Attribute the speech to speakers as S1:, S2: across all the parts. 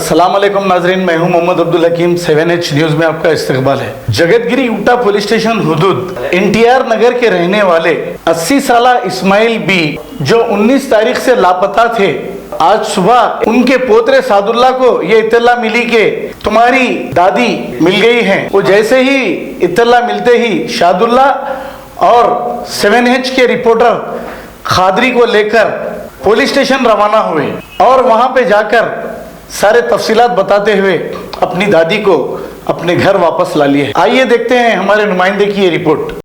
S1: अस्सलाम वालेकुम नाजरीन, मैं हूं मोहम्मद अब्दुल हकीम। 7H न्यूज़ में आपका इस्तकबाल है। जगतगिरी ऊटा पुलिस स्टेशन हुदूद NTR नगर के रहने वाले 80 साल इस्माइल बी जो 19 तारीख से लापता थे, आज सुबह उनके पोतरे सादुल्ला को ये इत्तला मिली कि तुम्हारी दादी मिल गई हैं। वो जैसे ही इत्तला मिलते ही शादुल्ला और 7H के रिपोर्टर खादरी को लेकर पुलिस स्टेशन रवाना हुए और वहां पे जाकर सारे तफसीलात बताते हुए अपनी दादी को अपने घर वापस ला लिए। आइए देखते हैं हमारे नुमाइंदे की ये रिपोर्ट।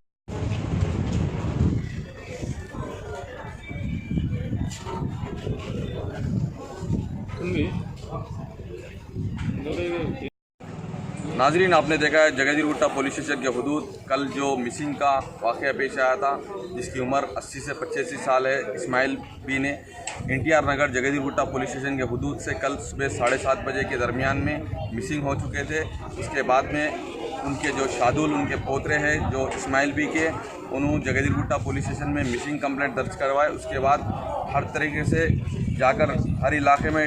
S2: नाजरीन, आपने देखा है जगतगिरी ऊटा पुलिस स्टेशन के हुदूद कल जो मिसिंग का वाक़या पेश आया था, जिसकी उम्र 80 से 85 साल है, इस्माइल बी ने NTR नगर जगतगिरी ऊटा पुलिस स्टेशन के हुदूद से कल सुबह 7:30 बजे के दरमियान में मिसिंग हो चुके थे। उसके बाद में उनके जो शादुल उनके पोतरे हैं जो इस्माइल बी के, उन्होंने जगतगिरी ऊटा पुलिस स्टेशन में मिसिंग कंप्लेंट दर्ज करवाए। उसके बाद हर तरीके से जाकर हर इलाके में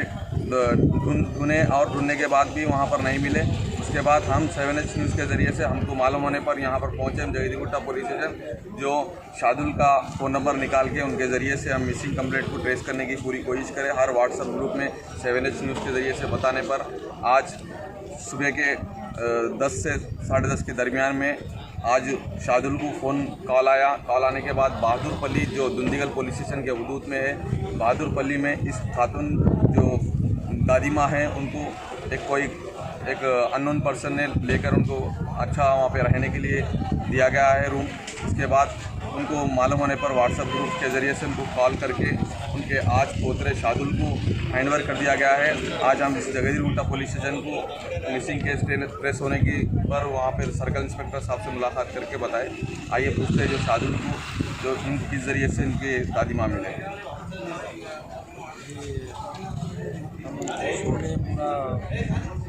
S2: ढूंढने और ढूंढने के बाद भी वहाँ पर नहीं मिले। उसके बाद हम 7H न्यूज़ के ज़रिए से हमको मालूम होने पर यहाँ पर पहुँचे हम जगतगिरी ऊटा पुलिस स्टेशन, जो शादुल का फ़ोन नंबर निकाल के उनके ज़रिए से हम मिसिंग कंप्लेंट को ट्रेस करने की पूरी कोशिश करें। हर व्हाट्सएप ग्रुप में 7H न्यूज़ के ज़रिए से बताने पर आज सुबह के 10 से 10:30 के दरमियान में आज शादुल को फ़ोन कॉल आया। कॉल आने के बाद बहादुरपल्ली जो दुंदीगल पुलिस स्टेशन के हुदूद में है, बहादुरपल्ली में इस खातून जो दादी माँ हैं उनको एक अननोन पर्सन ने लेकर उनको अच्छा वहाँ पे रहने के लिए दिया गया है रूम। उसके बाद उनको मालूम होने पर व्हाट्सएप ग्रुप के ज़रिए से उनको कॉल करके उनके आज पोतरे शादुल को हैंडओवर कर दिया गया है। आज हम इस जगतगिरी ऊटा पुलिस स्टेशन को मिसिंग केस ट्रेस होने की पर वहाँ पर सर्कल इंस्पेक्टर साहब से मुलाकात करके बताए। आइए पूछते हैं जो शादुल को जो इस ज़रिए से इनके दादी माँ मिले।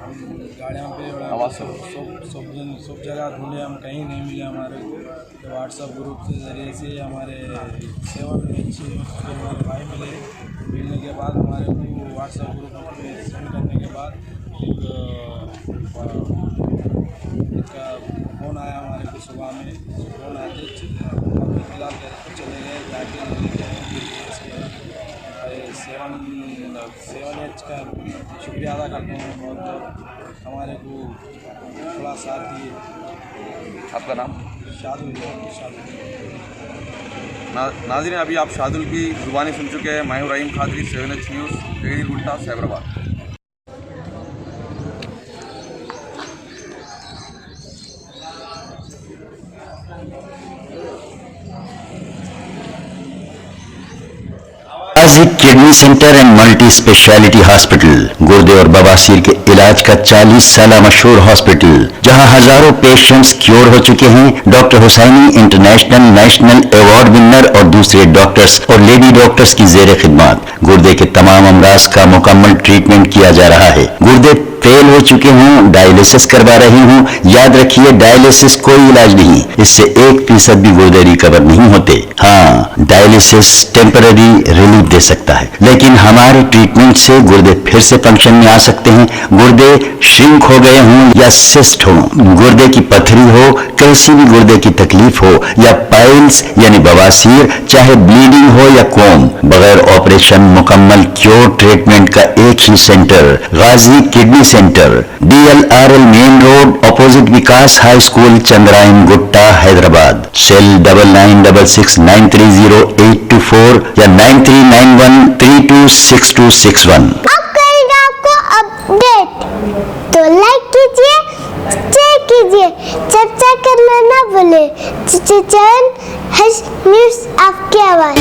S3: हम गाड़ियों पे सब जगह ढूंढे, हम कहीं नहीं मिले हमारे को। तो व्हाट्सएप ग्रुप के ज़रिए से हमारे 7H के हमारे भाई मिलने के बाद हमारे को व्हाट्सएप ग्रुप पे सेंड करने के बाद इसका फ़ोन आया हमारे को। सुबह में फ़ोन आते फिलहाल चले गए जाके 7H का शुक्रिया अदा करते हैं बहुत, हमारे को थोड़ा साथ दिए।
S2: आपका नाम?
S3: शादुल।
S2: नाज़रीन, अभी आप शादुल की ज़ुबानी सुन चुके हैं। मैं हूं रहीम खादरी, 7H न्यूज़, जगतगिरी ऊटा, Cyberabad.
S4: Kidney centre and multi speciality hospital, गुर्दे और बवासीर के इलाज का 40 साल मशहूर हॉस्पिटल, जहां हजारों पेशेंट्स क्योर हो चुके हैं। Doctor Husaini international national award winner और दूसरे डॉक्टर्स और लेडी डॉक्टर्स की जेर खिदमत गुर्दे के तमाम अमराज का मुकम्मल ट्रीटमेंट किया जा रहा है। गुर्दे फेल हो चुके हों, डायलिसिस करवा रही हूँ, याद रखिए डायलिसिस कोई इलाज नहीं, इससे 1% भी गुर्दे रिकवर नहीं होते। हाँ, डायलिसिस टेम्पररी रिलीफ दे सकता है, लेकिन हमारे ट्रीटमेंट से गुर्दे फिर से फंक्शन में आ सकते हैं। गुर्दे श्रिंक हो गए हों या सिस्ट हो, गुर्दे की पथरी हो, कैसी भी गुर्दे की तकलीफ हो या पाइल्स यानी बवासीर, चाहे ब्लीडिंग हो या कोम, बगैर ऑपरेशन मुकम्मल क्योर ट्रीटमेंट का एक ही centre, Ghazi kidney centre, DLRL main road, opposite Vikas high school, Chandrayan Gutta, Hyderabad. Cell 9966930824 या 9391326261।
S5: अब करेंगे आपको अपडेट, तो लाइक कीजिए, शेयर कीजिए, सब्सक्राइब करना ना भूले। 7H न्यूज़ आपकी आवाज़।